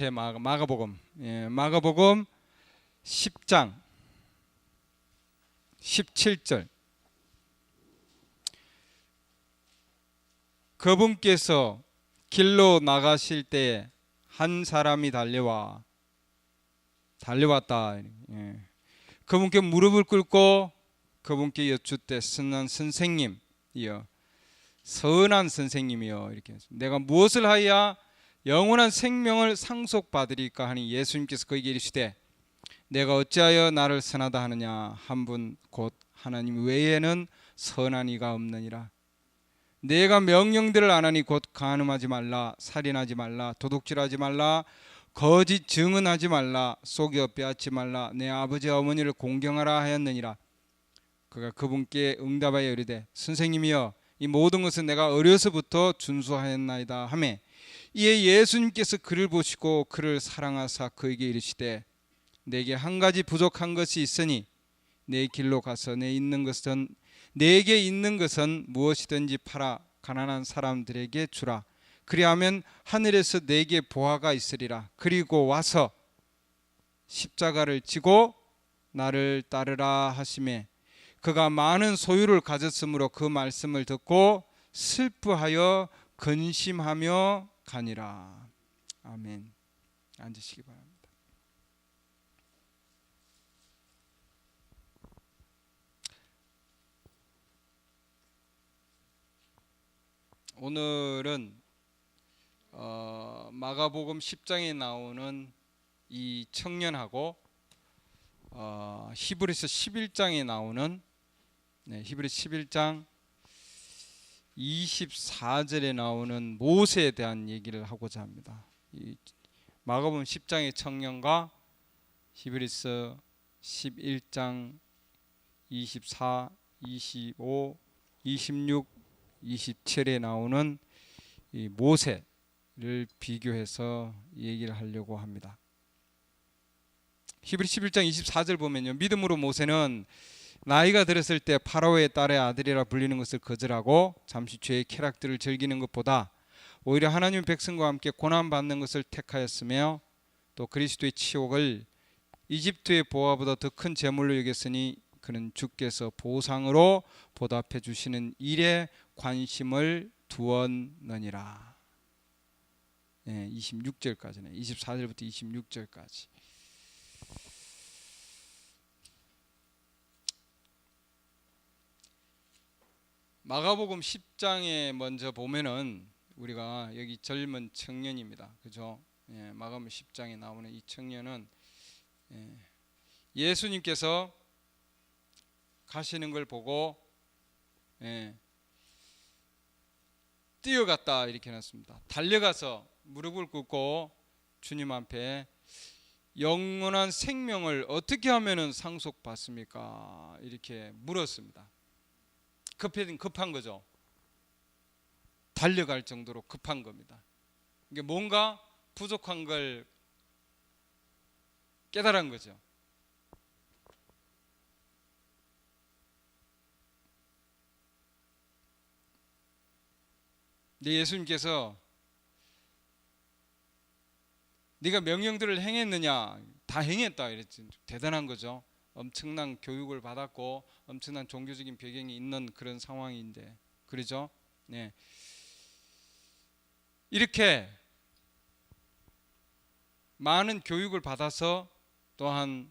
마가복음, 마가복음 10장 17절. 그분께서 길로 나가실 때에 한 사람이 달려왔다. 그분께 무릎을 꿇고 그분께 여쭙되 선생님이여, 선한 선생님이여, 이렇게 했습니다. 내가 무엇을 하여야 영원한 생명을 상속받으리까 하니 예수님께서 그에게 이르시되 내가 어찌하여 나를 선하다 하느냐, 한 분 곧 하나님 외에는 선한 이가 없느니라. 내가 명령들을 안 하니 곧 간음하지 말라, 살인하지 말라, 도둑질하지 말라, 거짓 증언하지 말라, 속여 빼앗지 말라, 내 아버지와 어머니를 공경하라 하였느니라. 그가 그분께 응답하여 이르되 선생님이여, 이 모든 것은 내가 어려서부터 준수하였나이다 하매, 이에 예수님께서 그를 보시고 그를 사랑하사 그에게 이르시되 내게 한 가지 부족한 것이 있으니 내 길로 가서 내게 있는 것은 무엇이든지 팔아 가난한 사람들에게 주라. 그리하면 하늘에서 내게 보화가 있으리라. 그리고 와서 십자가를 지고 나를 따르라 하시매, 그가 많은 소유를 가졌으므로 그 말씀을 듣고 슬퍼하여 근심하며 가니라. 아멘. 앉으시기 바랍니다. 오늘은 마가복음 10장에 나오는 이 청년하고 히브리서 11장에 나오는 히브리서 11장 24절에 나오는 모세에 대한 얘기를 하고자 합니다. 이 마가복음 10장의 청년과 히브리서 11장 24, 25, 26, 27에 나오는 이 모세를 비교해서 얘기를 하려고 합니다. 히브리 11장 24절 보면요, 믿음으로 모세는 나이가 들었을 때 파라오의 딸의 아들이라 불리는 것을 거절하고 잠시 죄의 쾌락들을 즐기는 것보다 오히려 하나님의 백성과 함께 고난받는 것을 택하였으며, 또 그리스도의 치욕을 이집트의 보화보다 더 큰 재물로 여겼으니 그는 주께서 보상으로 보답해 주시는 일에 관심을 두었느니라. 26절까지네. 24절부터 26절까지. 마가복음 10장에 먼저 보면은 우리가 여기 젊은 청년입니다. 그죠? 마가복음 10장에 나오는 이 청년은 예수님께서 가시는 걸 보고 뛰어갔다 이렇게 해놨습니다. 달려가서 무릎을 꿇고 주님 앞에 영원한 생명을 어떻게 하면 상속받습니까? 이렇게 물었습니다. 급한 거죠. 달려갈 정도로 급한 겁니다. 이게 뭔가 부족한 걸 깨달은 거죠. 근데 예수님께서 네가 명령들을 행했느냐? 다 행했다 이랬지. 대단한 거죠. 엄청난 교육을 받았고 엄청난 종교적인 배경이 있는 그런 상황인데, 그러죠? 이렇게 많은 교육을 받아서 또한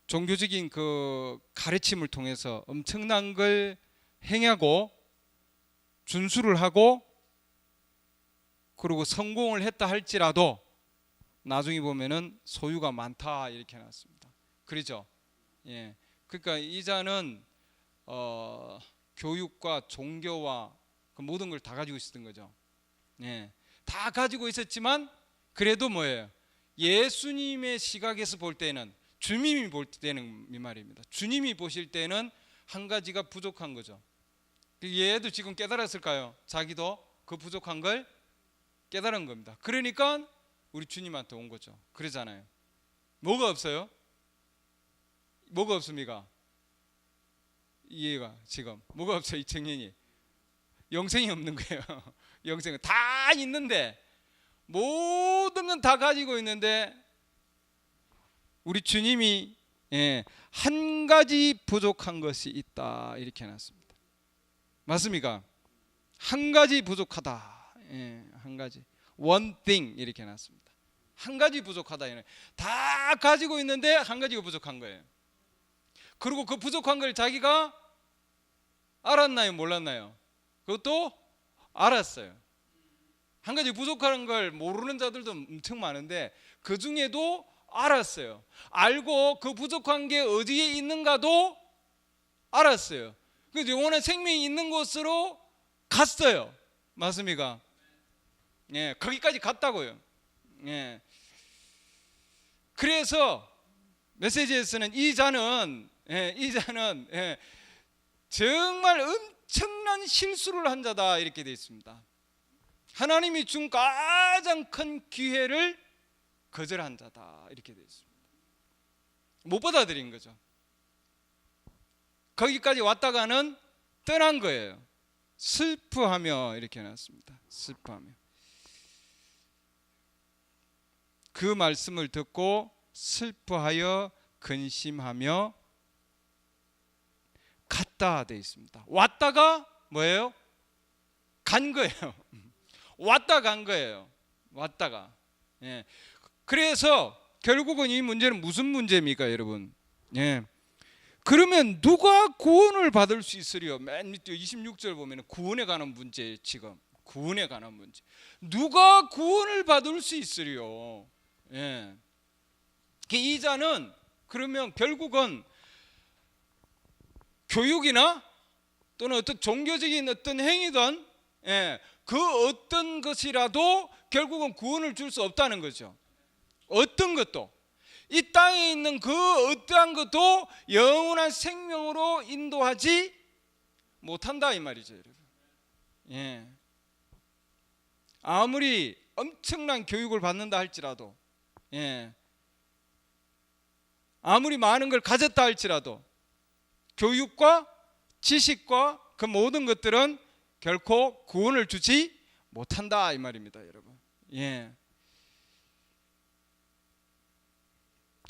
종교적인 그 가르침을 통해서 엄청난 걸 행하고 준수를 하고 그리고 성공을 했다 할지라도 나중에 보면은 소유가 많다 이렇게 해놨습니다. 그렇죠? 그러니까 이 자는 교육과 종교와 그 모든 걸 다 가지고 있었던 거죠. 다 가지고 있었지만 그래도 뭐예요? 예수님의 시각에서 볼 때는, 주님이 볼 때는 이 말입니다. 주님이 보실 때는 한 가지가 부족한 거죠. 얘도 지금 깨달았을까요? 자기도 그 부족한 걸 깨달은 겁니다. 그러니까 우리 주님한테 온 거죠. 그러잖아요. 뭐가 없어요? 뭐가 없습니까? 이해가 지금 뭐가 없어요? 이 청년이 영생이 없는 거예요. 영생은 다 있는데 모든 건 다 가지고 있는데 우리 주님이 한 가지 부족한 것이 있다 이렇게 해놨습니다. 맞습니까? 한 가지 부족하다. 한 가지. One thing 이렇게 해놨습니다. 한 가지 부족하다. 다 가지고 있는데 한 가지가 부족한 거예요. 그리고 그 부족한 걸 자기가 알았나요? 몰랐나요? 그것도 알았어요. 한 가지 부족한 걸 모르는 자들도 엄청 많은데 그 중에도 알았어요. 알고 그 부족한 게 어디에 있는가도 알았어요. 그래서 영원한 생명이 있는 곳으로 갔어요. 맞습니까? 거기까지 갔다고요. 그래서 메시지에서는 이 자는 정말 엄청난 실수를 한 자다 이렇게 되어 있습니다. 하나님이 준 가장 큰 기회를 거절한 자다 이렇게 되어 있습니다. 못 받아들인 거죠. 거기까지 왔다가는 떠난 거예요. 슬퍼하며 이렇게 해놨습니다. 슬퍼하며. 그 말씀을 듣고 슬퍼하여 근심하며 갔다 되어 있습니다. 왔다가 뭐예요? 간 거예요. 왔다 간 거예요. 왔다가. 그래서 결국은 이 문제는 무슨 문제입니까, 여러분? 그러면 누가 구원을 받을 수 있으리요? 맨 밑에 26절 보면 구원에 관한 문제예요. 지금 구원에 관한 문제. 누가 구원을 받을 수 있으리요? 이 자는 그러면 결국은 교육이나 또는 어떤 종교적인 어떤 행위든 그 어떤 것이라도 결국은 구원을 줄 수 없다는 거죠. 어떤 것도 이 땅에 있는 그 어떠한 것도 영원한 생명으로 인도하지 못한다 이 말이죠, 여러분. 아무리 엄청난 교육을 받는다 할지라도, 아무리 많은 걸 가졌다 할지라도 교육과 지식과 그 모든 것들은 결코 구원을 주지 못한다 이 말입니다, 여러분.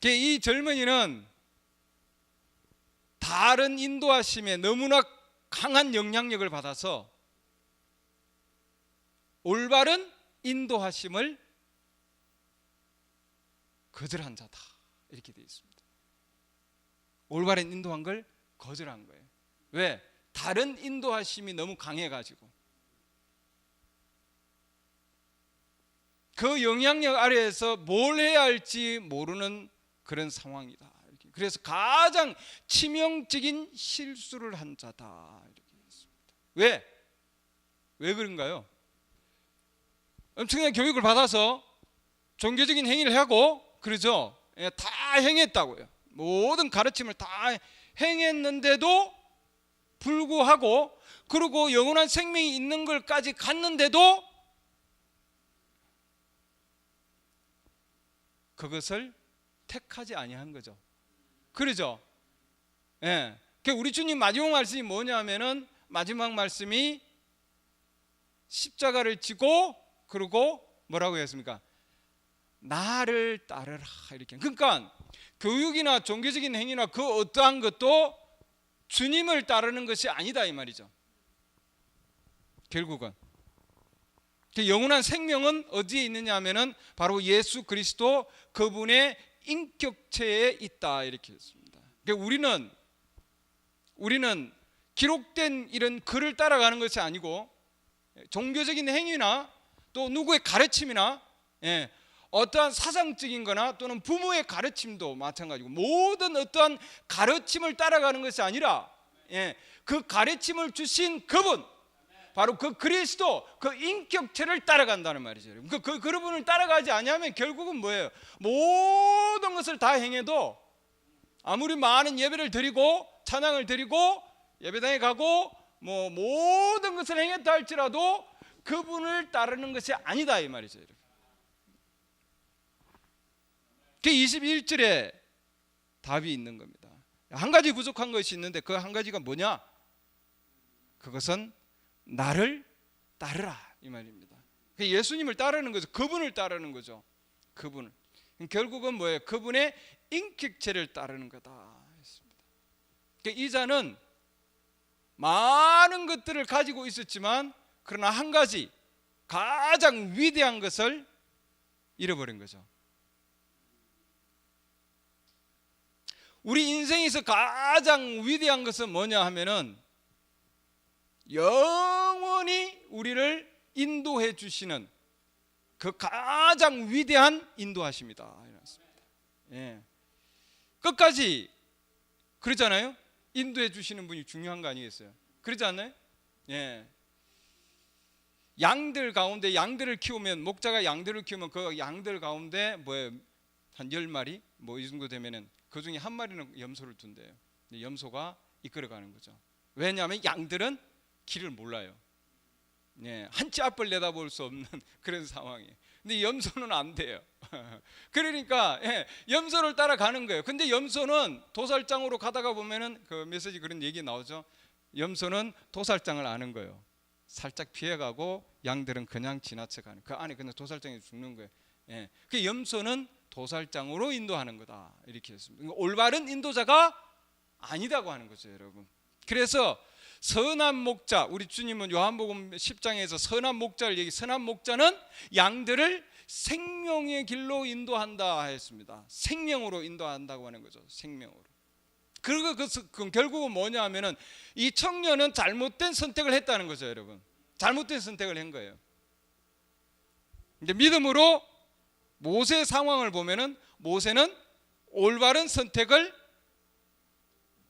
이 젊은이는 다른 인도하심에 너무나 강한 영향력을 받아서 올바른 인도하심을 거절한 자다 이렇게 되어 있습니다. 올바른 인도한 걸 거절한 거예요. 왜? 다른 인도하심이 너무 강해가지고 그 영향력 아래에서 뭘 해야 할지 모르는 그런 상황이다. 이렇게. 그래서 가장 치명적인 실수를 한 자다 이렇게 했습니다. 왜? 왜 그런가요? 엄청난 교육을 받아서 종교적인 행위를 하고 그러죠. 다 행했다고요. 모든 가르침을 다 행했는데도 불구하고 그리고 영원한 생명이 있는 걸까지 갔는데도 그것을 택하지 아니한 거죠. 그러죠? 우리 주님 마지막 말씀이 뭐냐면은 마지막 말씀이 십자가를 지고 그리고 뭐라고 했습니까? 나를 따르라 이렇게. 그러니까 교육이나 종교적인 행위나 그 어떠한 것도 주님을 따르는 것이 아니다 이 말이죠. 결국은 영원한 생명은 어디에 있느냐 하면은 바로 예수 그리스도 그분의 인격체에 있다 이렇게 했습니다. 우리는 기록된 이런 글을 따라가는 것이 아니고 종교적인 행위나 또 누구의 가르침이나 어떠한 사상적인 거나 또는 부모의 가르침도 마찬가지고 모든 어떠한 가르침을 따라가는 것이 아니라 그 가르침을 주신 그분 바로 그 그리스도 그 인격체를 따라간다는 말이죠. 그분을 따라가지 아니하면 결국은 뭐예요? 모든 것을 다 행해도 아무리 많은 예배를 드리고 찬양을 드리고 예배당에 가고 뭐 모든 것을 행했다 할지라도 그분을 따르는 것이 아니다 이 말이죠. 그 21절에 답이 있는 겁니다. 한 가지 부족한 것이 있는데 그 한 가지가 뭐냐? 그것은 나를 따르라 이 말입니다. 예수님을 따르는 거죠. 그분을 따르는 거죠. 그분을. 결국은 뭐예요? 그분의 인격체를 따르는 거다 했습니다. 이 자는 많은 것들을 가지고 있었지만 그러나 한 가지 가장 위대한 것을 잃어버린 거죠. 우리 인생에서 가장 위대한 것은 뭐냐 하면은 영원히 우리를 인도해 주시는 그 가장 위대한 인도하십니다. 예. 끝까지 그러잖아요. 인도해 주시는 분이 중요한 거 아니겠어요? 그러지 않나요? 예. 양들 가운데 양들을 키우면, 목자가 양들을 키우면 그 양들 가운데 뭐예요? 한 10마리 뭐 이 정도 되면은 그 중에 한 마리는 염소를 둔대요. 염소가 이끌어가는 거죠. 왜냐하면 양들은 길을 몰라요. 예, 한 치 앞을 내다볼 수 없는 그런 상황이에요. 근데 염소는 안 돼요. 그러니까 염소를 따라가는 거예요. 근데 염소는 도살장으로 가다가 보면은 그 메시지 그런 얘기 나오죠. 염소는 도살장을 아는 거예요. 살짝 피해가고 양들은 그냥 지나쳐가는, 그 안에 그냥 도살장에 죽는 거예요. 그 염소는 도살장으로 인도하는 거다 이렇게 했습니다. 올바른 인도자가 아니다고 하는 거죠, 여러분. 그래서 선한 목자, 우리 주님은 요한복음 10장에서 선한 목자를 선한 목자는 양들을 생명의 길로 인도한다 했습니다. 생명으로 인도한다고 하는 거죠. 생명으로. 그리고 그 결국은 뭐냐 하면은 이 청년은 잘못된 선택을 했다는 거죠, 여러분. 잘못된 선택을 한 거예요. 이제 믿음으로 모세 상황을 보면은 모세는 올바른 선택을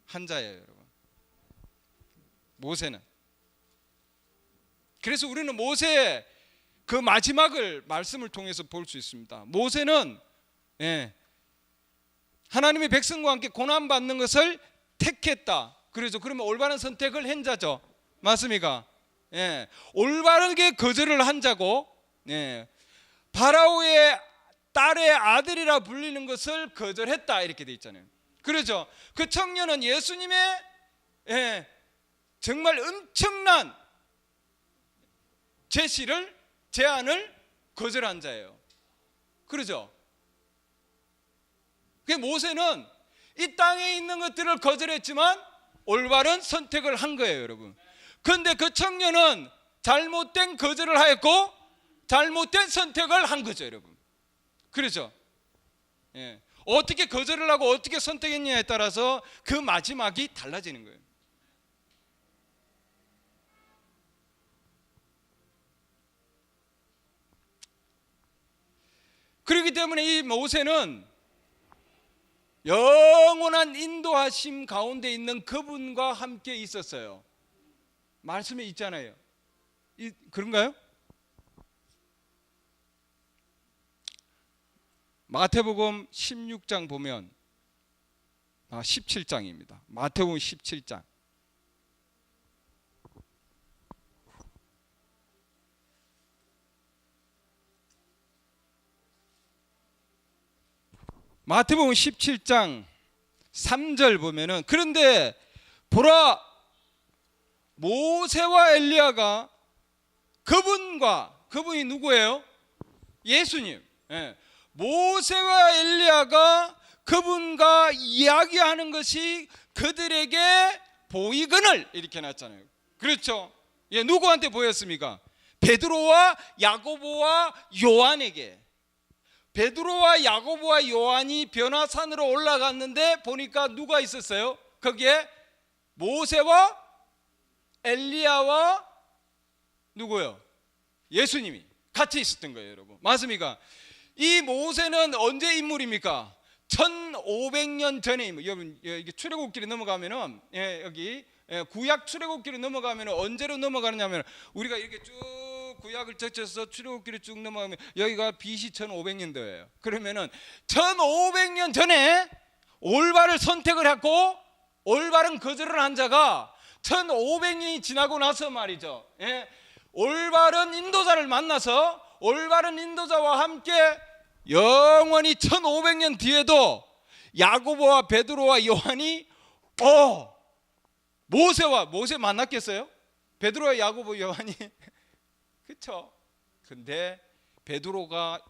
한 자예요, 여러분. 모세는. 그래서 우리는 모세의 그 마지막을 말씀을 통해서 볼 수 있습니다. 모세는 하나님의 백성과 함께 고난받는 것을 택했다. 그래서 그러면 올바른 선택을 한 자죠. 맞습니까? 올바르게 거절을 한 자고, 파라오의 딸의 아들이라 불리는 것을 거절했다 이렇게 돼 있잖아요. 그렇죠? 그 청년은 예수님의 정말 엄청난 제안을 거절한 자예요. 그렇죠? 그 모세는 이 땅에 있는 것들을 거절했지만 올바른 선택을 한 거예요, 여러분. 그런데 그 청년은 잘못된 거절을 하였고 잘못된 선택을 한 거죠, 여러분. 그렇죠? 어떻게 거절을 하고 어떻게 선택했냐에 따라서 그 마지막이 달라지는 거예요. 그렇기 때문에 이 모세는 영원한 인도하심 가운데 있는 그분과 함께 있었어요. 말씀에 있잖아요. 그런가요? 마태복음 16장 보면 17장입니다. 마태복음 17장. 마태복음 17장 3절 보면은, 그런데 보라 모세와 엘리야가 그분이 누구예요? 예수님. 모세와 엘리야가 그분과 이야기하는 것이 그들에게 보이거늘 이렇게 놨잖아요. 그렇죠? 누구한테 보였습니까? 베드로와 야고보와 요한에게. 베드로와 야고보와 요한이 변화산으로 올라갔는데 보니까 누가 있었어요? 거기에 모세와 엘리야와 누구요? 예수님이 같이 있었던 거예요, 여러분. 맞습니까? 이 모세는 언제 인물입니까? 1500년 전에 인물. 여러분, 이게 출애굽기로 넘어가면은 여기 구약 출애굽기로 넘어가면은 언제로 넘어가느냐면, 우리가 이렇게 쭉 구약을 젖혀서 출애굽기로 쭉 넘어가면 여기가 BC 1500년도예요. 그러면은 1500년 전에 올바른 선택을 했고 올바른 거절을 한 자가 1500년이 지나고 나서 말이죠, 올바른 인도자를 만나서 올바른 인도자와 함께 영원히 1500년 뒤에도 야고보와 베드로와 요한이 모세 만났겠어요? 베드로와 야고보 요한이 그렇죠? 근데 베드로가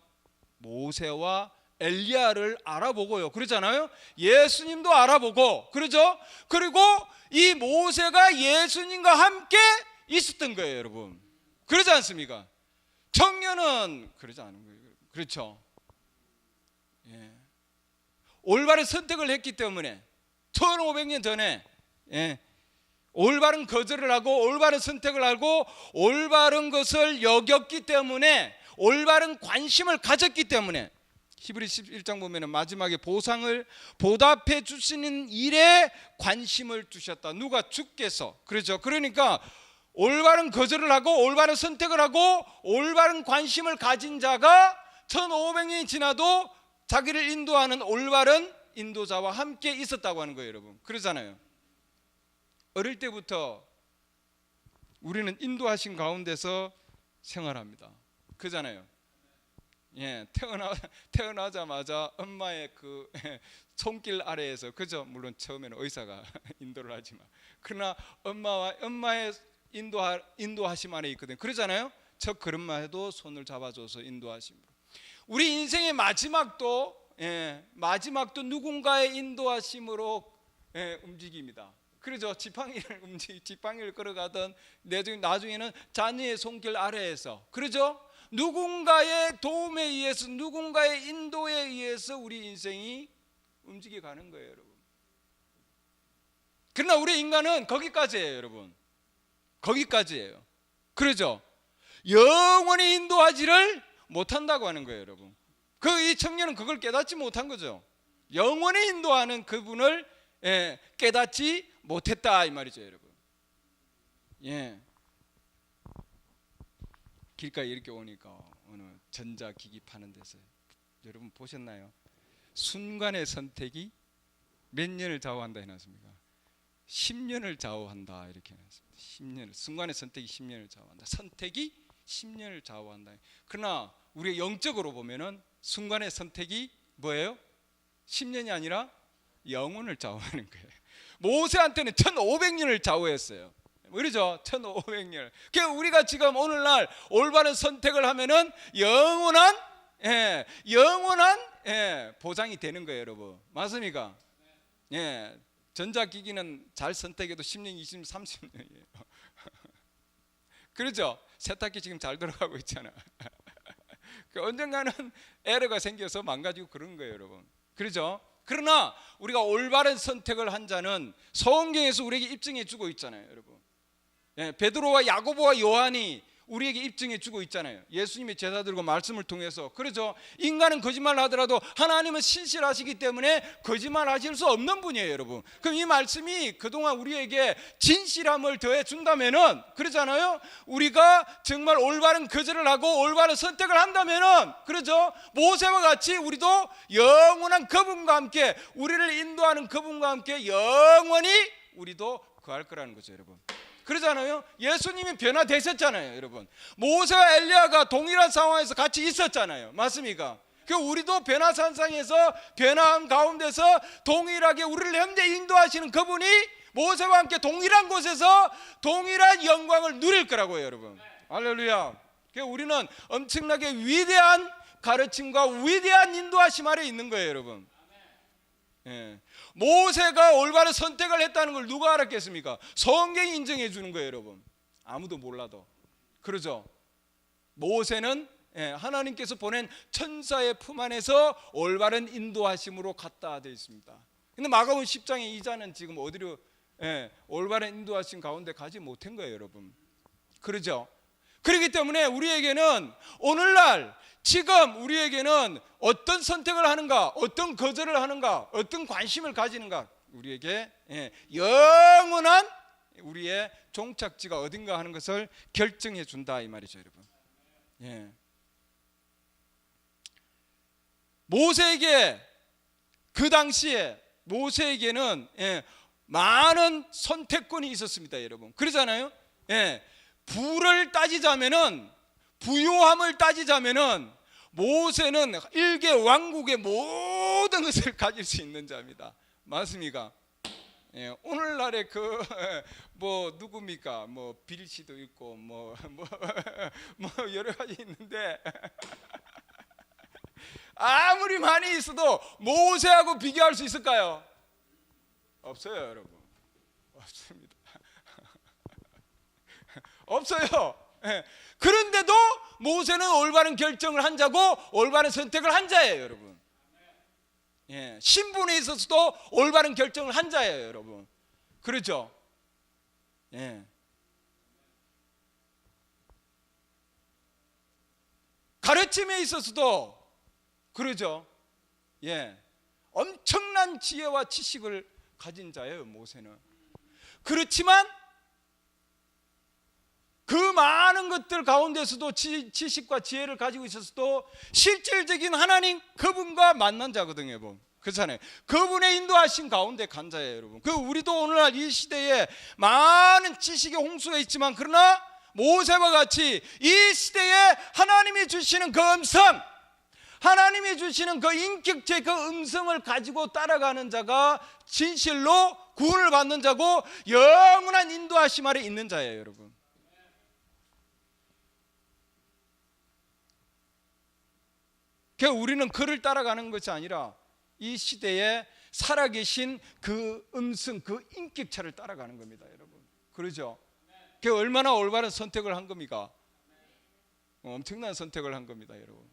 모세와 엘리야를 알아보고요. 그러잖아요. 예수님도 알아보고, 그러죠? 그리고 이 모세가 예수님과 함께 있었던 거예요, 여러분. 그러지 않습니까? 청년은 그러지 않은 거예요. 그렇죠? 예. 올바른 선택을 했기 때문에 1500년 전에 올바른 거절을 하고 올바른 선택을 하고 올바른 것을 여겼기 때문에 올바른 관심을 가졌기 때문에 히브리 11장 보면 마지막에 보상을 보답해 주시는 일에 관심을 두셨다. 누가? 주께서. 그렇죠. 그러니까 올바른 거절을 하고 올바른 선택을 하고 올바른 관심을 가진 자가 1500년이 지나도 자기를 인도하는 올바른 인도자와 함께 있었다고 하는 거예요, 여러분. 그러잖아요. 어릴 때부터 우리는 인도하신 가운데서 생활합니다. 그잖아요. 예, 태어나자마자 엄마의 그 손길 아래에서, 그죠? 물론 처음에는 의사가 인도를 하지만, 그러나 엄마의 인도하심 안에 있거든요. 그러잖아요. 첫 걸음만 해도 손을 잡아줘서 인도하심으로. 우리 인생의 마지막도 누군가의 인도하심으로 움직입니다. 그러죠. 지팡이를 걸어가던 나중에는 자녀의 손길 아래에서, 그러죠. 누군가의 도움에 의해서, 누군가의 인도에 의해서 우리 인생이 움직여 가는 거예요, 여러분. 그러나 우리 인간은 거기까지예요, 여러분. 거기까지예요. 그러죠. 영원히 인도하지를 못한다고 하는 거예요, 여러분. 이 청년은 그걸 깨닫지 못한 거죠. 영원히 인도하는 그분을 깨닫지 못했다, 이 말이죠, 여러분. 예. 길가에 이렇게 오니까 어느 전자기기 파는 데서 여러분 보셨나요? 순간의 선택이 몇 년을 좌우한다 해놨습니까? 10년을 좌우한다, 이렇게 해놨습니다. 10년을, 순간의 선택이 10년을 좌우한다. 선택이 10년을 좌우한다. 그러나 우리가 영적으로 보면은 순간의 선택이 뭐예요? 10년이 아니라 영혼을 좌우하는 거예요. 모세한테는 1500년을 좌우했어요. 그렇죠? 1500년. 그러니까 우리가 지금 오늘날 올바른 선택을 하면은 영원한 보장이 되는 거예요, 여러분. 맞습니까? 예. 전자기기는 잘 선택해도 10년, 20년, 30년이에요. 그렇죠? 세탁기 지금 잘 돌아가고 있잖아. 언젠가는 에러가 생겨서 망가지고 그런 거예요, 여러분. 그렇죠? 그러나 우리가 올바른 선택을 한 자는 성경에서 우리에게 입증해 주고 있잖아요, 여러분. 베드로와 야고보와 요한이 우리에게 입증해 주고 있잖아요. 예수님의 제자들과 말씀을 통해서. 그렇죠? 인간은 거짓말을 하더라도 하나님은 신실하시기 때문에 거짓말하실 수 없는 분이에요, 여러분. 그럼 이 말씀이 그동안 우리에게 진실함을 더해 준다면은, 그렇잖아요? 우리가 정말 올바른 거절을 하고 올바른 선택을 한다면은, 그렇죠? 모세와 같이 우리도 영원한 그분과 함께, 우리를 인도하는 그분과 함께 영원히 우리도 거할 거라는 거죠, 여러분. 그러잖아요. 예수님이 변화되셨잖아요, 여러분. 모세와 엘리야가 동일한 상황에서 같이 있었잖아요. 맞습니까? 우리도 변화산상에서 변화한 가운데서 동일하게 우리를 현재 인도하시는 그분이 모세와 함께 동일한 곳에서 동일한 영광을 누릴 거라고요, 여러분. 할렐루야. 우리는 엄청나게 위대한 가르침과 위대한 인도하심 아래 있는 거예요, 여러분. 모세가 올바른 선택을 했다는 걸 누가 알았겠습니까? 성경이 인정해 주는 거예요, 여러분. 아무도 몰라도. 그러죠? 모세는 하나님께서 보낸 천사의 품 안에서 올바른 인도하심으로 갔다 되어 있습니다. 근데 마가복음 10장의 이자는 지금 어디로 올바른 인도하심 가운데 가지 못한 거예요, 여러분. 그러죠? 그렇기 때문에 우리에게는 오늘날 지금 우리에게는 어떤 선택을 하는가, 어떤 거절을 하는가, 어떤 관심을 가지는가, 우리에게 영원한 우리의 종착지가 어딘가 하는 것을 결정해 준다, 이 말이죠, 여러분. 모세에게, 그 당시에 모세에게는 많은 선택권이 있었습니다, 여러분. 그러잖아요. 부를 따지자면은, 부요함을 따지자면은 모세는 일개 왕국의 모든 것을 가질 수 있는 자입니다. 맞습니까? 예, 오늘날에 그 뭐 누굽니까? 뭐 빌 씨도 있고 뭐 여러 가지 있는데 아무리 많이 있어도 모세하고 비교할 수 있을까요? 없어요, 여러분. 없습니다. 없어요. 예. 그런데도 모세는 올바른 결정을 한 자고 올바른 선택을 한 자예요, 여러분. 예. 신분에 있어서도 올바른 결정을 한 자예요, 여러분. 그렇죠? 예. 가르침에 있어서도 그러죠. 예. 엄청난 지혜와 지식을 가진 자예요, 모세는. 그렇지만 그 많은 것들 가운데서도 지식과 지혜를 가지고 있어서도 실질적인 하나님 그분과 만난 자거든요, 여러분. 그렇잖아요. 그분의 인도하신 가운데 간 자예요, 여러분. 그 우리도 오늘날 이 시대에 많은 지식의 홍수가 있지만 그러나 모세와 같이 이 시대에 하나님이 주시는 그 음성, 하나님이 주시는 그 인격체의 그 음성을 가지고 따라가는 자가 진실로 구원을 받는 자고 영원한 인도하심 아래 있는 자예요, 여러분. 우리는 그를 따라가는 것이 아니라 이 시대에 살아계신 그 음성, 그 인격체를 따라가는 겁니다, 여러분. 그러죠? 그 얼마나 올바른 선택을 한 겁니까? 엄청난 선택을 한 겁니다, 여러분.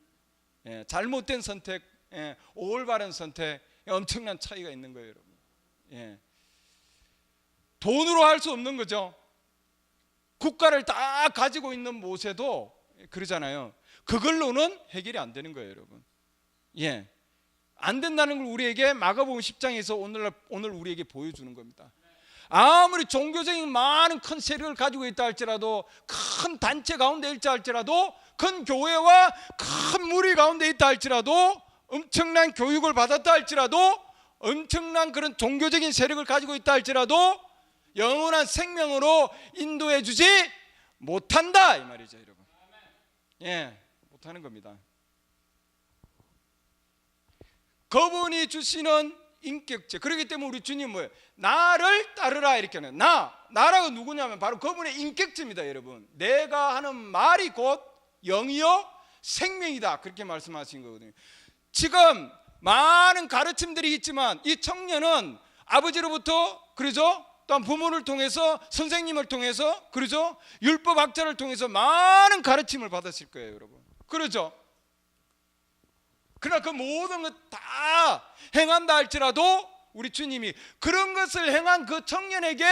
예, 잘못된 선택, 예, 올바른 선택, 엄청난 차이가 있는 거예요, 여러분. 예. 돈으로 할 수 없는 거죠. 국가를 다 가지고 있는 모세도 그러잖아요. 그걸로는 해결이 안 되는 거예요, 여러분. 예, 안 된다는 걸 우리에게 마가복음 10장에서 오늘 우리에게 보여주는 겁니다. 아무리 종교적인 많은 큰 세력을 가지고 있다 할지라도, 큰 단체 가운데 있다 할지라도, 큰 교회와 큰 무리 가운데 있다 할지라도, 엄청난 교육을 받았다 할지라도, 엄청난 그런 종교적인 세력을 가지고 있다 할지라도 영원한 생명으로 인도해 주지 못한다, 이 말이죠, 여러분. 예, 못하는 겁니다. 그분이 주시는 인격체. 그렇기 때문에 우리 주님 뭐예요? 나를 따르라 이렇게 하는. 나라고 누구냐면 바로 그분의 인격체입니다, 여러분. 내가 하는 말이 곧 영이요 생명이다, 그렇게 말씀하신 거거든요. 지금 많은 가르침들이 있지만 이 청년은 아버지로부터, 그러죠? 또한 부모를 통해서, 선생님을 통해서, 그러죠? 율법학자를 통해서 많은 가르침을 받았을 거예요, 여러분. 그러죠? 그러나 그 모든 것 다 행한다 할지라도 우리 주님이 그런 것을 행한 그 청년에게,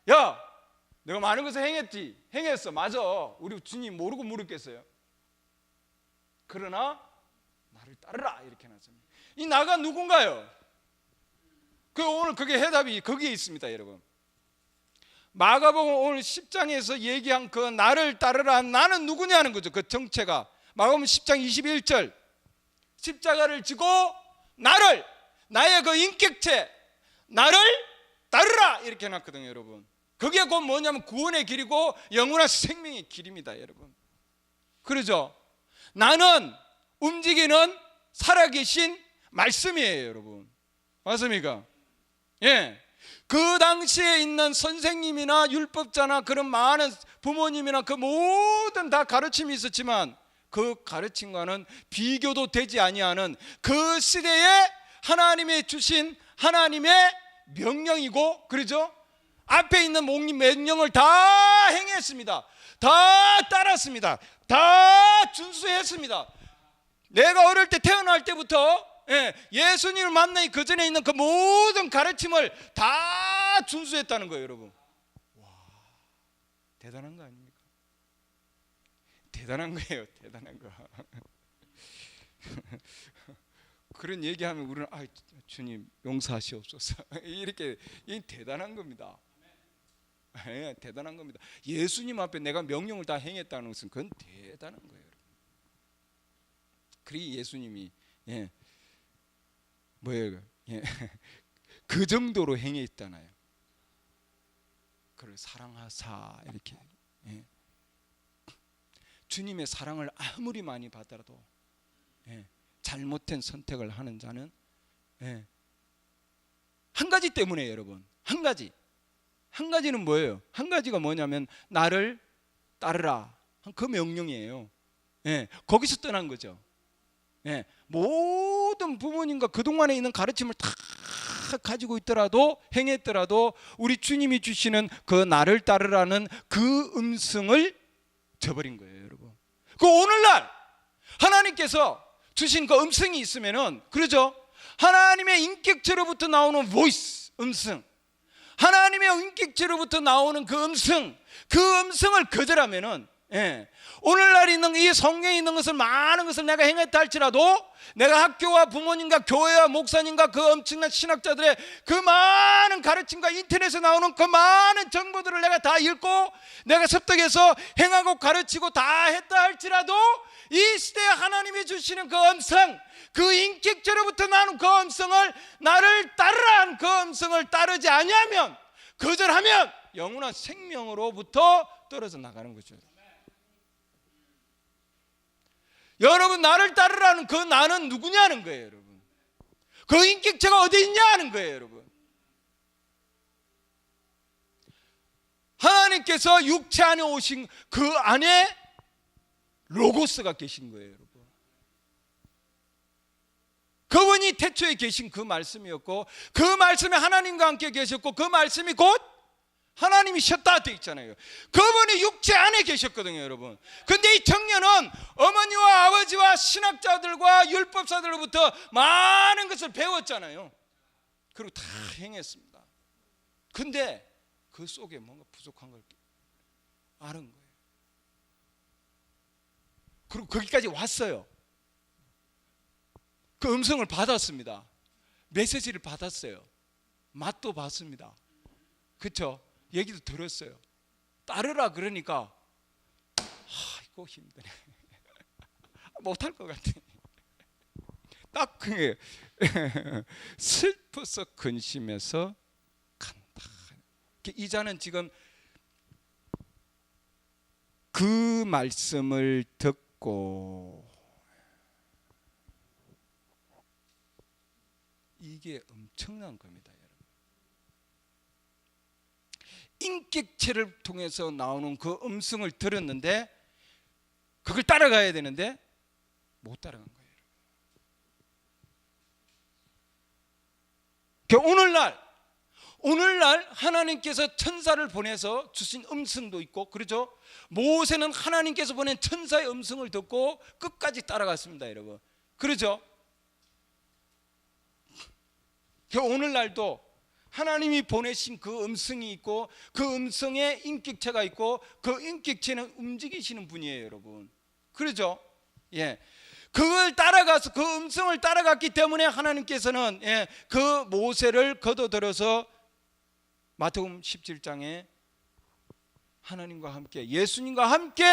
야, 내가 많은 것을 행했어, 맞아. 우리 주님 모르고 물었겠어요? 그러나 나를 따르라 이렇게 해놨습니다. 이 나가 누군가요? 오늘 그게 해답이 거기에 있습니다, 여러분. 마가복음 오늘 10장에서 얘기한 그 나를 따르라, 나는 누구냐는 거죠. 그 정체가 마가복음 10장 21절, 십자가를 지고 나의 그 인격체, 나를 따르라 이렇게 해놨거든요, 여러분. 그게 곧 뭐냐면 구원의 길이고 영원한 생명의 길입니다, 여러분. 그러죠? 나는 움직이는 살아계신 말씀이에요, 여러분. 맞습니까? 예. 그 당시에 있는 선생님이나 율법자나 그런 많은 부모님이나 그 모든 다 가르침이 있었지만 그 가르침과는 비교도 되지 아니하는 그 시대에 하나님이 주신 하나님의 명령이고, 그러죠? 앞에 있는 명령을 다 행했습니다. 다 따랐습니다. 다 준수했습니다. 내가 어릴 때 태어날 때부터 예수님을 만나기 그 전에 있는 그 모든 가르침을 다 준수했다는 거예요, 여러분. 와, 대단한 거 아닙니까? 대단한 거예요, 대단한 거. 그런 얘기하면 우리는 주님 용서하시옵소서 이렇게, 이 대단한 겁니다. 대단한 겁니다. 예수님 앞에 내가 명령을 다 행했다는 것은 그건 대단한 거예요. 그리 예수님이 뭐예요? 그 정도로 행했잖아요. 그를 사랑하사 이렇게. 주님의 사랑을 아무리 많이 받아도 잘못된 선택을 하는 자는 한 가지 때문에, 여러분, 한 가지는 뭐예요? 한 가지가 뭐냐면 나를 따르라. 그 명령이에요. 예, 거기서 떠난 거죠. 예, 모든 부모님과 그동안에 있는 가르침을 다 가지고 있더라도 행했더라도 우리 주님이 주시는 그 나를 따르라는 그 음성을 저버린 거예요, 여러분. 그 오늘날 하나님께서 주신 그 음성이 있으면은, 그러죠? 하나님의 인격체로부터 나오는 보이스, 음성, 하나님의 인격체로부터 나오는 그 음성을 거절하면은, 예, 오늘날 있는 이 성경에 있는 것을, 많은 것을 내가 행했다 할지라도 내가 학교와 부모님과 교회와 목사님과 그 엄청난 신학자들의 그 많은 가르침과 인터넷에 나오는 그 많은 정보들을 내가 다 읽고 내가 습득해서 행하고 가르치고 다 했다 할지라도 이 시대에 하나님이 주시는 그 음성, 그 인격체로부터 나는 그 음성을, 나를 따르라는 그 음성을 따르지 아니하면, 거절하면 영원한 생명으로부터 떨어져 나가는 거죠. 여러분, 나를 따르라는 그 나는 누구냐는 거예요, 여러분. 그 인격체가 어디 있냐는 거예요, 여러분. 하나님께서 육체 안에 오신 그 안에 로고스가 계신 거예요, 여러분. 그분이 태초에 계신 그 말씀이었고, 그 말씀이 하나님과 함께 계셨고, 그 말씀이 곧 하나님이셨다 되어 있잖아요. 그분이 육체 안에 계셨거든요, 여러분. 근데 이 청년은 어머니와 아버지와 신학자들과 율법사들로부터 많은 것을 배웠잖아요. 그리고 다 행했습니다. 근데 그 속에 뭔가 부족한 걸 아는 거예요. 그리고 거기까지 왔어요. 그 음성을 받았습니다. 메시지를 받았어요. 맛도 봤습니다. 그렇죠? 얘기도 들었어요. 따르라 그러니까 이거 힘드네. 못할 것 같아. 딱 그게 슬퍼서 근심해서 간다. 이자는 지금 그 말씀을 듣고, 이게 엄청난 겁니다, 여러분. 인격체를 통해서 나오는 그 음성을 들었는데 그걸 따라가야 되는데 못 따라간 거예요. 오늘날 하나님께서 천사를 보내서 주신 음성도 있고, 그렇죠? 모세는 하나님께서 보낸 천사의 음성을 듣고 끝까지 따라갔습니다, 여러분. 그렇죠? 오늘날도 하나님이 보내신 그 음성이 있고, 그 음성에 인격체가 있고, 그 인격체는 움직이시는 분이에요, 여러분. 그렇죠? 예. 그걸 따라가서, 그 음성을 따라갔기 때문에 하나님께서는, 예, 그 모세를 거둬들여서 마태복음 17장에 하나님과 함께, 예수님과 함께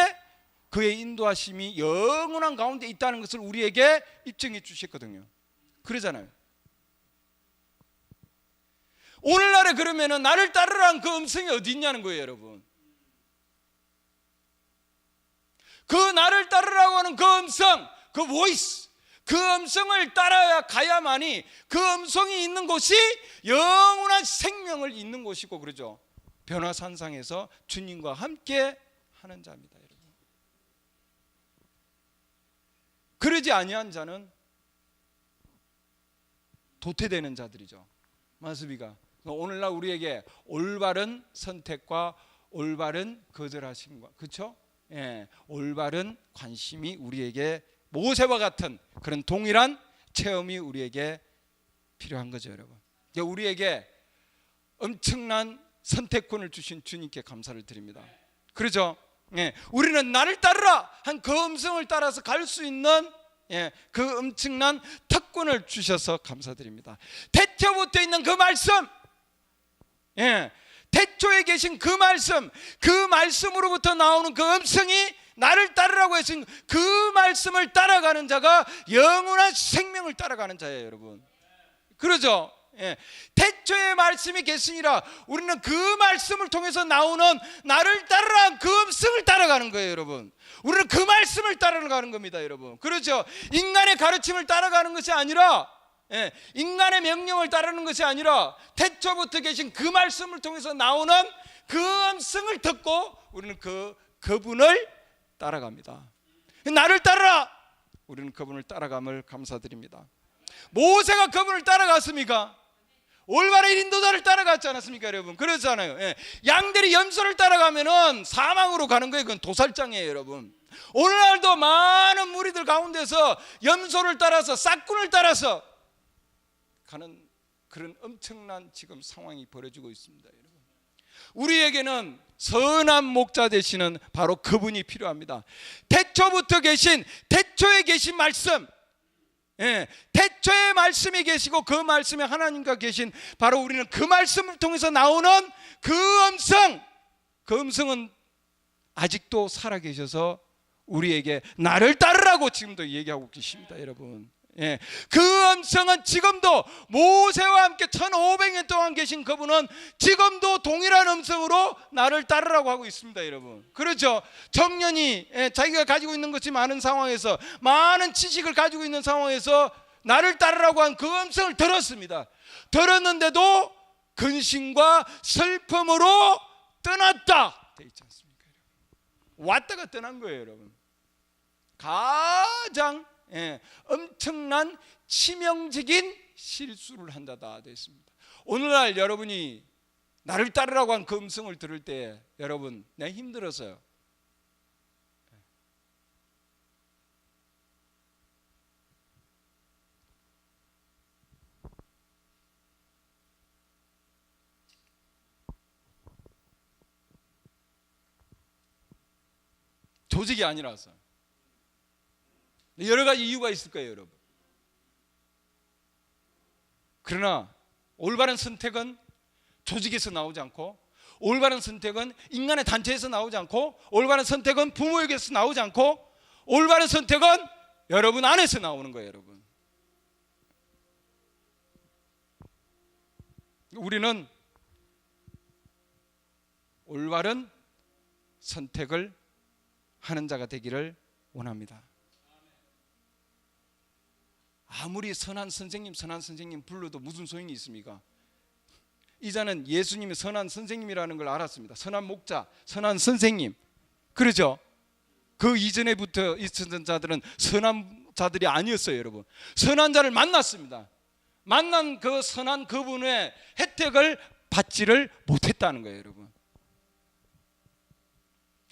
그의 인도하심이 영원한 가운데 있다는 것을 우리에게 입증해 주셨거든요. 그러잖아요. 오늘날에 그러면은 나를 따르라는 그 음성이 어디 있냐는 거예요, 여러분. 그 나를 따르라고 하는 그 음성, 그 보이스, 그 음성을 따라가야만이 그 음성이 있는 곳이 영원한 생명을 잇는 곳이고, 그러죠. 변화산상에서 주님과 함께 하는 자입니다, 여러분. 그러지 아니한 자는 도태되는 자들이죠. 맞습니까? 오늘날 우리에게 올바른 선택과 올바른 거절하심과, 그렇죠? 예, 올바른 관심이 우리에게 모세와 같은 그런 동일한 체험이 우리에게 필요한 거죠, 여러분. 우리에게 엄청난 선택권을 주신 주님께 감사를 드립니다. 그렇죠? 예, 우리는 나를 따르라 한 그 음성을 따라서 갈 수 있는, 예, 그 엄청난 특권을 주셔서 감사드립니다. 태초부터 있는 그 말씀, 예, 태초에 계신 그 말씀, 그 말씀으로부터 나오는 그 음성이 나를 따르라고 했으니 그 말씀을 따라가는 자가 영원한 생명을 따라가는 자예요, 여러분. 그러죠? 예. 태초의 말씀이 계시니라 우리는 그 말씀을 통해서 나오는 나를 따르라 그 음성을 따라가는 거예요, 여러분. 우리는 그 말씀을 따라가는 겁니다, 여러분. 그렇죠? 인간의 가르침을 따라가는 것이 아니라 예, 인간의 명령을 따르는 것이 아니라 태초부터 계신 그 말씀을 통해서 나오는 그 음성을 듣고 우리는 그분을 따라갑니다. 나를 따르라. 우리는 그분을 따라감을 감사드립니다. 모세가 그분을 따라갔습니까? 올바른 인도자를 따라갔지 않았습니까, 여러분? 그렇잖아요. 예. 양들이 염소를 따라가면은 사망으로 가는 거예요. 그건 도살장이에요, 여러분. 오늘날도 많은 무리들 가운데서 염소를 따라서 싹군을 따라서 가는 그런 엄청난 지금 상황이 벌어지고 있습니다, 여러분. 우리에게는 선한 목자 되시는 바로 그분이 필요합니다. 태초부터 계신, 태초에 계신 말씀, 예, 태초에 말씀이 계시고 그 말씀에 하나님과 계신 바로 우리는 그 말씀을 통해서 나오는 그 음성, 그 음성은 아직도 살아계셔서 우리에게 나를 따르라고 지금도 얘기하고 계십니다, 여러분. 예, 그 음성은 지금도 모세와 함께 1500년 동안 계신 그분은 지금도 동일한 음성으로 나를 따르라고 하고 있습니다, 여러분. 그렇죠? 청년이 자기가 가지고 있는 것이 많은 상황에서, 많은 지식을 가지고 있는 상황에서 나를 따르라고 한 그 음성을 들었습니다. 들었는데도 근심과 슬픔으로 떠났다 돼 있지 않습니까, 여러분? 왔다가 떠난 거예요, 여러분. 가장 엄청난 치명적인 실수를 한다다 됐습니다. 오늘날 여러분이 나를 따르라고 한 그 음성을 들을 때 여러분, 내가 힘들어서요, 조직이 아니라서 여러 가지 이유가 있을 거예요, 여러분. 그러나 올바른 선택은 조직에서 나오지 않고, 올바른 선택은 인간의 단체에서 나오지 않고, 올바른 선택은 부모에게서 나오지 않고, 올바른 선택은 여러분 안에서 나오는 거예요, 여러분. 우리는 올바른 선택을 하는 자가 되기를 원합니다. 아무리 선한 선생님 불러도 무슨 소용이 있습니까? 이자는 예수님이 선한 선생님이라는 걸 알았습니다. 선한 목자, 선한 선생님. 그렇죠? 그 이전에부터 있었던 자들은 선한 자들이 아니었어요, 여러분. 선한 자를 만났습니다. 만난 그 선한 그분의 혜택을 받지를 못했다는 거예요, 여러분.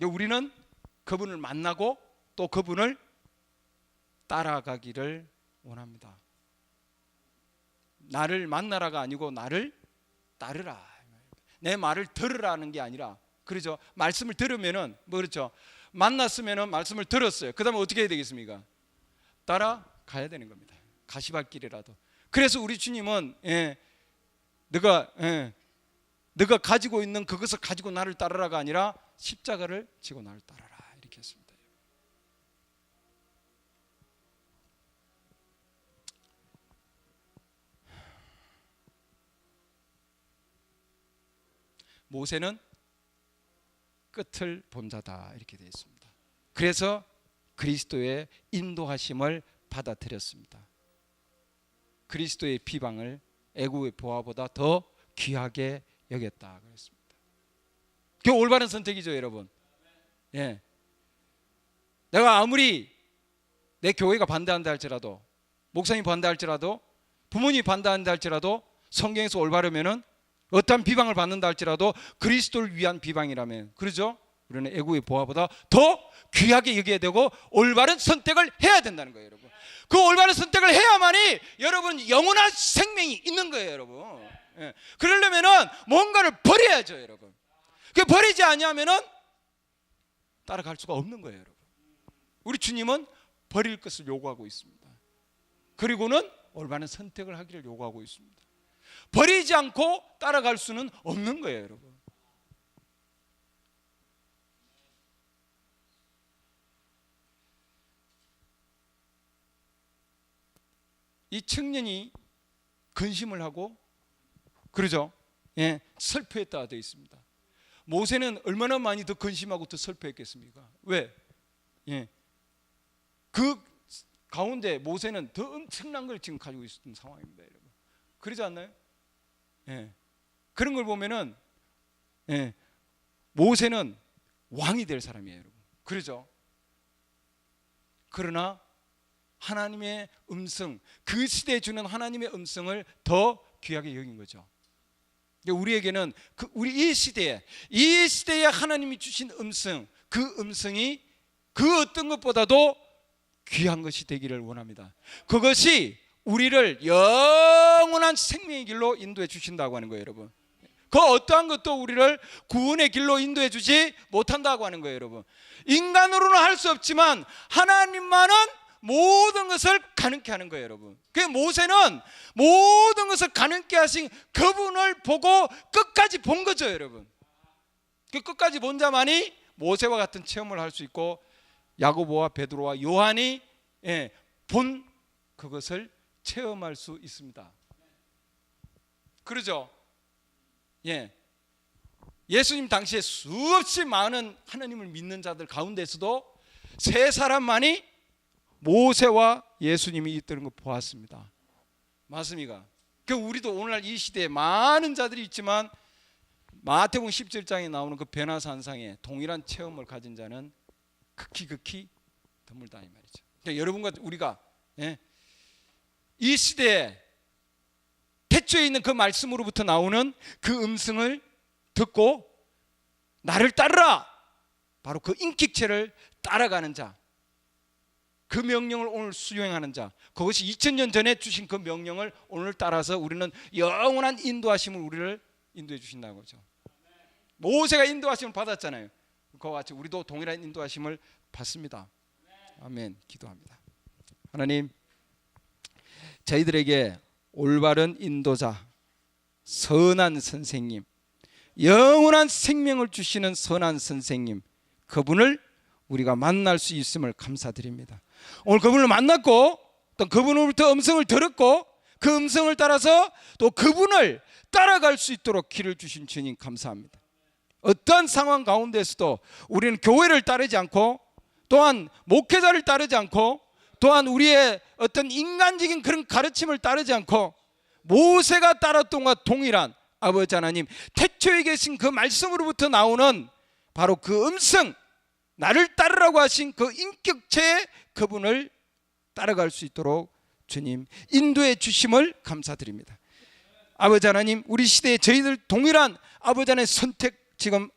우리는 그분을 만나고 또 그분을 따라가기를 원합니다. 나를 만나라가 아니고 나를 따르라. 내 말을 들으라는 게 아니라, 그렇죠? 말씀을 들으면은 뭐 그렇죠? 만났으면은 말씀을 들었어요. 그다음에 어떻게 해야 되겠습니까? 따라가야 되는 겁니다. 가시밭길이라도. 그래서 우리 주님은 너가 가지고 있는 그것을 가지고 나를 따르라가 아니라 십자가를 지고 나를 따르라 이렇게 했습니다. 모세는 끝을 본 자다 이렇게 되어 있습니다. 그래서 그리스도의 인도하심을 받아들였습니다. 그리스도의 비방을 애국의 보화보다 더 귀하게 여겼다 그랬습니다. 그 올바른 선택이죠, 여러분. 예. 내가 아무리 내 교회가 반대한다 할지라도, 목사님이 반대할지라도, 부모님이 반대한다 할지라도, 성경에서 올바르면은 어떠한 비방을 받는다 할지라도 그리스도를 위한 비방이라면, 그러죠? 우리는 애국의 보화보다 더 귀하게 여겨야 되고 올바른 선택을 해야 된다는 거예요, 여러분. 그 올바른 선택을 해야만이 여러분 영원한 생명이 있는 거예요, 여러분. 예. 그러려면은 뭔가를 버려야죠, 여러분. 그 버리지 않으면은 따라갈 수가 없는 거예요, 여러분. 우리 주님은 버릴 것을 요구하고 있습니다. 그리고는 올바른 선택을 하기를 요구하고 있습니다. 버리지 않고 따라갈 수는 없는 거예요, 여러분. 이 청년이 근심을 하고, 그러죠? 예, 슬퍼했다 되어 있습니다. 모세는 얼마나 많이 더 근심하고 더 슬퍼했겠습니까? 왜? 예, 그 가운데 모세는 더 엄청난 걸 지금 가지고 있었던 상황입니다, 여러분. 그러지 않나요? 예. 그런 걸 보면은 예. 모세는 왕이 될 사람이에요, 여러분. 그러죠? 그러나 하나님의 음성, 그 시대에 주는 하나님의 음성을 더 귀하게 여긴 거죠. 우리에게는 우리 이 시대에 하나님이 주신 음성, 그 음성이 그 어떤 것보다도 귀한 것이 되기를 원합니다. 그것이 우리를 영원한 생명의 길로 인도해 주신다고 하는 거예요, 여러분. 그 어떠한 것도 우리를 구원의 길로 인도해 주지 못한다고 하는 거예요, 여러분. 인간으로는 할 수 없지만 하나님만은 모든 것을 가능케 하는 거예요, 여러분. 그 모세는 모든 것을 가능케 하신 그분을 보고 끝까지 본 거죠, 여러분. 그 끝까지 본 자만이 모세와 같은 체험을 할 수 있고, 야고보와 베드로와 요한이 본 그것을 체험할 수 있습니다. 그러죠? 예. 예수님 당시에 수없이 많은 하나님을 믿는 자들 가운데서도 세 사람만이 모세와 예수님이 있다는 걸 보았습니다. 맞습니까? 그 우리도 오늘날 이 시대에 많은 자들이 있지만 마태복음 17장에 나오는 그 변화산상에 동일한 체험을 가진 자는 극히 드물다, 이 말이죠. 그러니까 여러분과 우리가 이 시대에 태초에 있는 그 말씀으로부터 나오는 그 음성을 듣고 나를 따르라, 바로 그 인격체를 따라가는 자, 그 명령을 오늘 수행하는 자, 그것이 2000년 전에 주신 그 명령을 오늘 따라서 우리는 영원한 인도하심을 우리를 인도해 주신다는 거죠. 모세가 인도하심을 받았잖아요. 그와 같이 우리도 동일한 인도하심을 받습니다. 아멘. 기도합니다. 하나님, 저희들에게 올바른 인도자, 선한 선생님, 영원한 생명을 주시는 선한 선생님, 그분을 우리가 만날 수 있음을 감사드립니다. 오늘 그분을 만났고 또 그분으로부터 음성을 들었고 그 음성을 따라서 또 그분을 따라갈 수 있도록 길을 주신 주님 감사합니다. 어떠한 상황 가운데서도 우리는 교회를 따르지 않고, 또한 목회자를 따르지 않고, 또한 우리의 어떤 인간적인 그런 가르침을 따르지 않고 모세가 따랐던 것과 동일한 아버지 하나님, 태초에 계신 그 말씀으로부터 나오는 바로 그 음성, 나를 따르라고 하신 그 인격체의 그분을 따라갈 수 있도록 주님 인도해 주심을 감사드립니다. 아버지 하나님, 우리 시대에 저희들 동일한 아버지 하나님의 선택 지금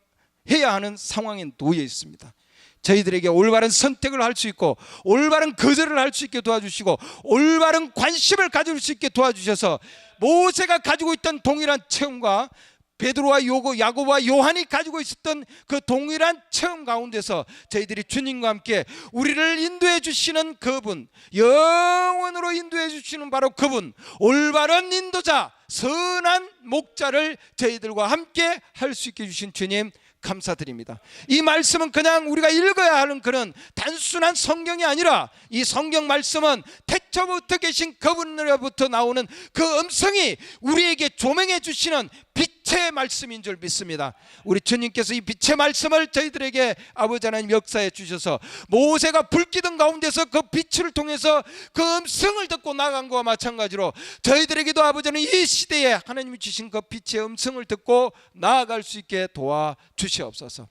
해야 하는 상황에 놓여 있습니다. 저희들에게 올바른 선택을 할 수 있고 올바른 거절을 할 수 있게 도와주시고 올바른 관심을 가질 수 있게 도와주셔서 모세가 가지고 있던 동일한 체험과 베드로와 야고보와 요한이 가지고 있었던 그 동일한 체험 가운데서 저희들이 주님과 함께 우리를 인도해 주시는 그분, 영원으로 인도해 주시는 바로 그분, 올바른 인도자, 선한 목자를 저희들과 함께 할 수 있게 주신 주님 감사드립니다. 이 말씀은 그냥 우리가 읽어야 하는 그런 단순한 성경이 아니라 이 성경 말씀은 태초부터 계신 그분으로부터 나오는 그 음성이 우리에게 조명해 주시는 빛의 말씀인 줄 믿습니다. 우리 주님께서 이 빛의 말씀을 저희들에게 아버지 하나님 역사해 주셔서 모세가 불기둥 가운데서 그 빛을 통해서 그 음성을 듣고 나간 것과 마찬가지로 저희들에게도 아버지 하나님 이 시대에 하나님이 주신 그 빛의 음성을 듣고 나아갈 수 있게 도와주시옵소서.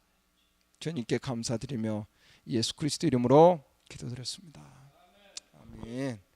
주님께 감사드리며 예수 그리스도 이름으로 기도드렸습니다. 아멘.